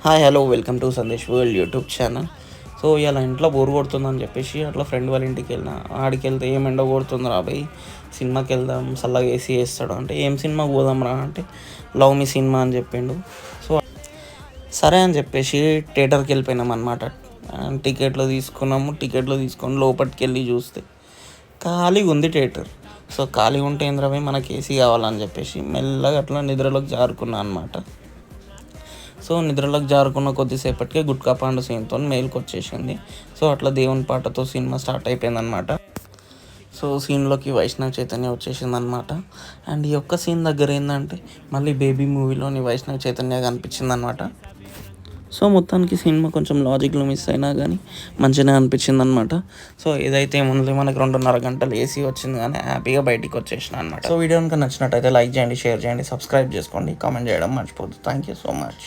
Hi hello welcome to Sandesh world YouTube channel. So ఇలా ఇంట్లో bore కొడుతుందని చెప్పేసి అట్లా ఫ్రెండ్ వాళ్ళ ఇంటికి వెళ్ళిన. ఆడికి వెళ్తే ఏం ఎండ కొడుతుంది రా భయ్, సినిమాకి వెళ్దాం, చల్లగా ఏసీ వేస్తాడు అంటే ఏం సినిమాకి పోదాం రా అంటే లవ్ మీ సినిమా అని చెప్పిండు. సో సరే అని చెప్పేసి థియేటర్కి వెళ్ళిపోయినాం అనమాట. టికెట్లు తీసుకొని లోపలికి వెళ్ళి చూస్తే ఖాళీగా ఉంది థియేటర్. సో ఖాళీగా ఉంటే ఏంద్రవే మనకి ఏసీ కావాలని చెప్పేసి మెల్లగా అట్లా నిద్రలోకి జారుకున్నాను అనమాట. సో నిద్రలోకి జారుకున్న కొద్దిసేపటికే గుట్కా పాండు సీన్తో మేలుకు వచ్చేసింది. సో అట్లా దేవుని పాటతో సినిమా స్టార్ట్ అయిపోయిందనమాట. సో సీన్లోకి వైష్ణవ్ చైతన్య వచ్చేసింది అనమాట. అండ్ ఈ ఒక్క సీన్ దగ్గర ఏంటంటే మళ్ళీ బేబీ మూవీలోని వైష్ణవ్ చైతన్య కనిపించింది అనమాట. సో మొత్తానికి సినిమా కొంచెం లాజిక్లో మిస్ అయినా కానీ మంచిగా అనిపించింది అనమాట. సో ఏదైతే ఏముంది మనకి 2.5 గంటలు ఏసీ వచ్చింది కానీ హ్యాపీగా బయటికి వచ్చేసిన అనమాట. సో వీడియో కనుక నచ్చినట్టయితే లైక్ చేయండి, షేర్ చేయండి, సబ్స్క్రైబ్ చేసుకోండి, కామెంట్ చేయడం మర్చిపోద్దు. Thank you so much.